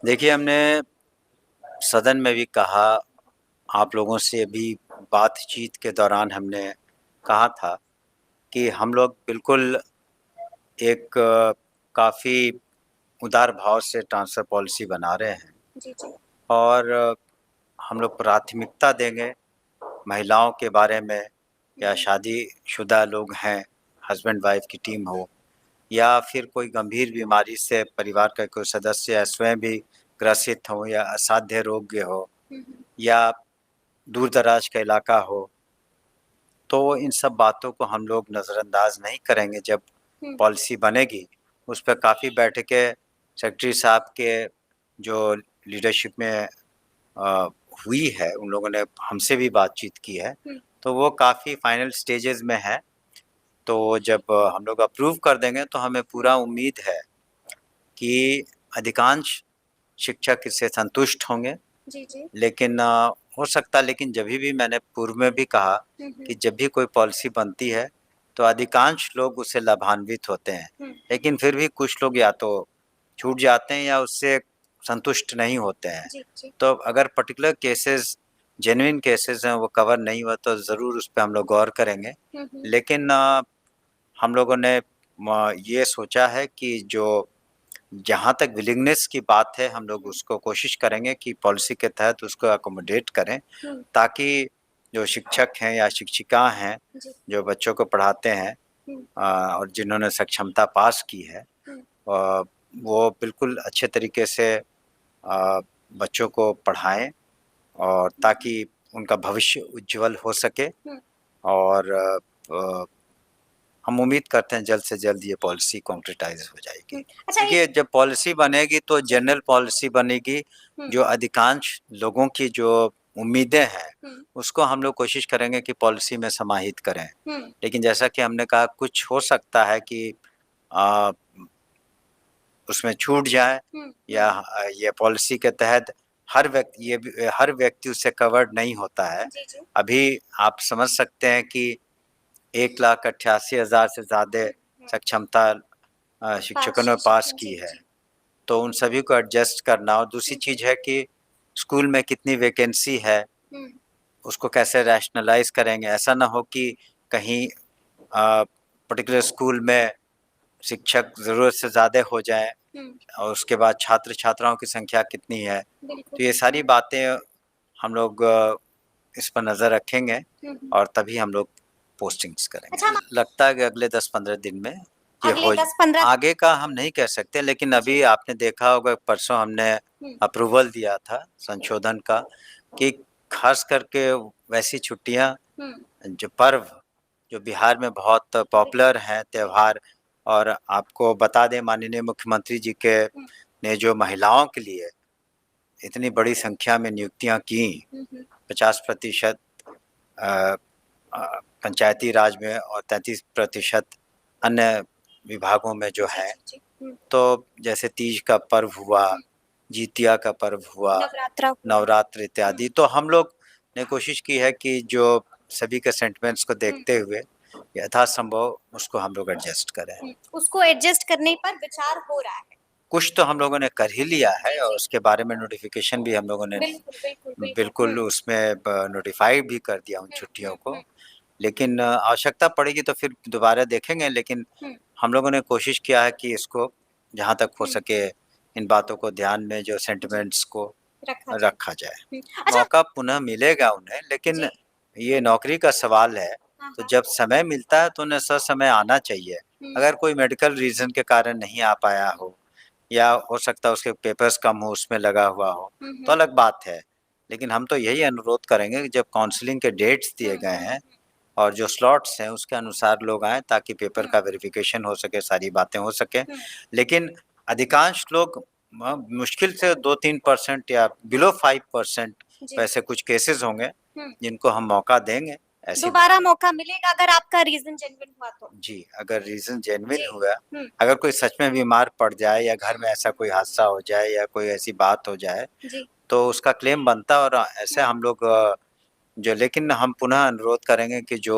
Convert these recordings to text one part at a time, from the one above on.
देखिए, हमने सदन में भी कहा, आप लोगों से भी बातचीत के दौरान हमने कहा था कि हम लोग बिल्कुल एक काफ़ी उदार भाव से ट्रांसफ़र पॉलिसी बना रहे हैं जी, जी। और हम लोग प्राथमिकता देंगे महिलाओं के बारे में या शादीशुदा लोग हैं, हस्बैंड-वाइफ की टीम हो या फिर कोई गंभीर बीमारी से परिवार का कोई सदस्य या स्वयं भी ग्रसित हो या असाध्य रोग्य हो हुँ, हुँ। या दूर-दराज का इलाका हो, तो इन सब बातों को हम लोग नज़रअंदाज नहीं करेंगे जब हुँ, पॉलिसी बनेगी। उस पे काफ़ी बैठकें सेक्रेटरी साहब के जो लीडरशिप में अ, हुई है, उन लोगों ने हमसे भी बातचीत की है, हुँ। तो वो काफ़ी फाइनल स्टेजेज़ में है। तो जब हम लोग अप्रूव कर देंगे तो हमें पूरा उम्मीद है कि अधिकांश शिक्षक इससे संतुष्ट होंगे। जी, जी। लेकिन हो सकता है, लेकिन जभी भी मैंने पूर्व में भी कहा हुँ, कि हुँ। जब भी कोई पॉलिसी बनती है, तो अधिकांश लोग उससे लाभान्वित होते हैं। हुँ। लेकिन फिर भी कुछ लोग या तो छूट जाते हैं या उससे संतुष्ट नहीं होते हैं। जी, जी। तो अगर पर्टिकुलर केसेज़ जेन्युइन केसेज़ हैं, वो कवर नहीं हुआ तो ज़रूर उस पे हम लोग गौर करेंगे। हुँ, हुँ। लेकिन हम लोगों ने ये सोचा है कि जो जहाँ तक विलिंगनेस की बात है, हम लोग हुँ, उसको कोशिश करेंगे कि पॉलिसी के तहत उसको अकोमोडेट करें, हुँ। ताकि जो शिक्षक हैं या शिक्षिका हैं, जी। जो बच्चों को पढ़ाते हैं हुँ, और जिन्होंने सक्षमता पास की है, हुँ, वो बिल्कुल अच्छे तरीके से बच्चों को पढ़ाएँ और हुँ, ताकि उनका भविष्य उज्ज्वल हो सके हुँ, और हम उम्मीद करते हैं जल्द से जल्द ये पॉलिसी कंक्रीटाइज़ हो जाएगी। हुँ। अच्छा एक देखिए, जब पॉलिसी बनेगी तो जी। जनरल पॉलिसी बनेगी, हुँ, जो अधिकांश लोगों की जो उम्मीदें हैं, हुँ, उसको हम लोग कोशिश करेंगे कि पॉलिसी में समाहित करें। हुँ, लेकिन जैसा कि हमने कहा, कुछ हो सकता है कि अ, उसमें छूट जाए हुँ, या हुँ। ये पॉलिसी के तहत हर व्यक्ति उससे कवर्ड नहीं होता है। जी, जी। अभी आप समझ सकते हैं कि 1,88,000 से ज़्यादा हुँ, हुँ। सक्षमता शिक्षकों पास ने शिक्षक पास हैं। की जी, है, जी। तो उन सभी को एडजस्ट करना और दूसरी हुँ, चीज़ है कि स्कूल में कितनी वैकेंसी है, हुँ, उसको कैसे रैशनलाइज़ करेंगे। ऐसा ना हो कि कहीं पर्टिकुलर स्कूल में शिक्षक ज़रूरत से ज़्यादा हो जाएँ हुँ। और उसके बाद छात्र-छात्राओं की संख्या कितनी है। बिल्कुल। तो ये सारी बातें हम लोग इस पर नज़र रखेंगे हुँ, हुँ। और तभी हम लोग पोस्टिंग्स अच्छा हम करेंगे। लगता है कि अगले 10-15 दिन में ये अगले हो ज 10-15 आगे का हम नहीं कह सकते, लेकिन जी। अभी आपने देखा होगा परसों हमने हुँ, अप्रूवल दिया था संशोधन का कि ख़ास करके वैसी छुट्टियाँ हुँ। जो पर्व जो बिहार में बहुत बिल्कुल। पॉपुलर हैं त्योहार, और आपको बता दें माननीय मुख्यमंत्री जी के हुँ, ने जो महिलाओं के लिए इतनी बड़ी संख्या में नियुक्तियाँ की, हुँ, हुँ। 50% अ पंचायती राज में और 33% अन्य विभागों में जो जी, है। जी, जी। हुँ, तो जैसे तीज का पर्व हुआ, हुँ। जितिया का पर्व हुआ, नवरात्रा हुआ। नवरात्र हुँ, इत्यादि। तो हम लोग ने कोशिश की है कि जो सभी के सेंटिमेंट्स को हुँ, देखते हुए यथासंभव उसको हम लोग एडजस्ट करें। हुँ। उसको एडजस्ट करने पर विचार हो रहा है। कुछ तो हम लोगों ने कर ही लिया है जी, और जी। उसके बारे में नोटिफ़िकेशन भी हम लोगों ने बिल्कुल, बिल्कुल, बिल्कुल। हुँ, बिल्कुल उसमें नोटिफ़ाई भी कर दिया उन हुँ, छुट्टियों हुँ, को। हुँ, लेकिन आवश्यकता पड़ेगी तो फिर दोबारा देखेंगे, लेकिन हुँ, हम लोगों ने कोशिश किया है कि इसको जहाँ तक हो हुँ। सके इन बातों को ध्यान में जो जी, सेंटिमेंट्स को रखा जाए। रखा जाए। हुँ। अच्छा मौका पुनः मिलेगा उन्हें, लेकिन जी। ये नौकरी का सवाल है, हाँ, तो हाँ। जब समय मिलता है तो उन्हें ससमय आना चाहिए। हुँ, अगर कोई मेडिकल रीज़न के कारण नहीं आ पाया हो या हो सकता है उसके पेपर्स कम हो, उसमें लगा हुआ हो, हुँ, तो हुँ, अलग बात है। लेकिन हम तो यही अनुरोध करेंगे कि जब काउंसलिंग के डेट्स हुँ, दिए गए हुँ, हैं और जो स्लॉट्स हैं उसके अनुसार लोग आएँ ताकि पेपर हुँ, का वेरिफ़िकेशन हो सके, सारी बातें हो सकें। हुँ, लेकिन अधिकांश लोग मुश्किल से 2-3% या बिलो 5% जी। वैसे कुछ केसेज़ होंगे, हुँ। जिनको हम मौका देंगे। ऐसी दोबारा मौका मिलेगा अगर आपका रीज़न जेन्युइन हुआ तो? जी, अगर रीज़न जेन्युइन जी। हुआ, हुँ, अगर कोई सच में बीमार पड़ जाए या घर हुँ, में ऐसा हुँ, कोई हादसा हो जाए या कोई ऐसी बात हो जाए, जी। तो उसका क्लेम बनता है और ऐसे हुँ, हम लोग जो लेकिन हम पुनः अनुरोध करेंगे कि जो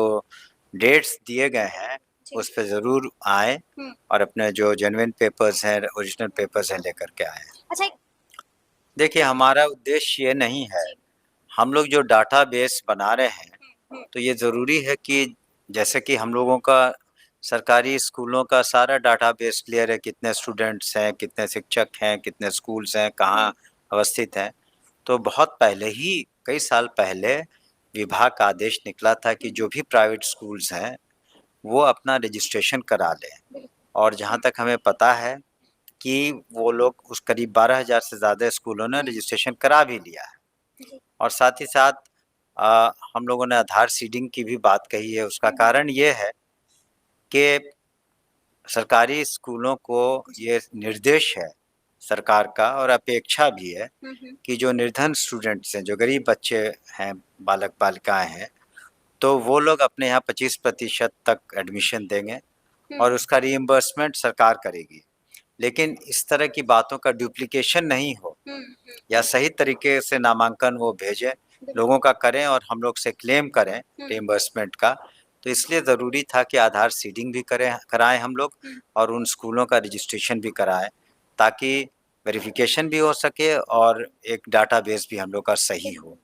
डेट्स दिए गए हैं, जी। उस पे ज़रूर आएँ हुँ, और अपने जो जेन्युइन पेपर्स हैं, ओरिजिनल हुँ। पेपर्स हैं लेकर के आएँ। अच्छा एक देखिए, हमारा उद्देश्य ये नहीं है। जी। हम लोग जो डाटाबेस बना रहे हैं, तो ये ज़रूरी है कि जैसे कि हम लोगों का सरकारी स्कूलों का सारा डाटाबेस क्लियर है, कितने स्टूडेंट्स हैं, कितने शिक्षक हैं, कितने स्कूल्स हैं, कहाँ अवस्थित हैं। तो बहुत पहले ही, कई साल पहले विभाग का आदेश निकला था कि जो भी प्राइवेट स्कूल्स हैं, वो अपना रजिस्ट्रेशन करा लें। और जहाँ तक हमें पता है कि वो लोग उस करीब 12,000 से ज़्यादा स्कूलों ने रजिस्ट्रेशन करा भी लिया है। और साथ ही साथ हम लोगों ने आधार सीडिंग की भी बात कही है। उसका कारण ये है कि सरकारी स्कूलों को ये निर्देश है सरकार का, और अपेक्षा भी है कि जो निर्धन स्टूडेंट्स हैं, जो गरीब बच्चे हैं, बालक-बालिकाएँ हैं, तो वो लोग अपने यहाँ 25% तक एडमिशन देंगे और उसका रीइंबर्समेंट सरकार करेगी। लेकिन इस तरह की बातों का डुप्लीकेशन नहीं हो, या सही तरीके से नामांकन वो भेजें, लोगों का करें और हम लोग से क्लेम करें रीइंबर्समेंट का। तो इसलिए ज़रूरी था कि आधार सीडिंग भी कराएँ हम लोग, और उन स्कूलों का रजिस्ट्रेशन भी कराएँ, ताकि वेरिफ़िकेशन भी हो सके और एक डाटाबेस भी हम लोग का सही हो।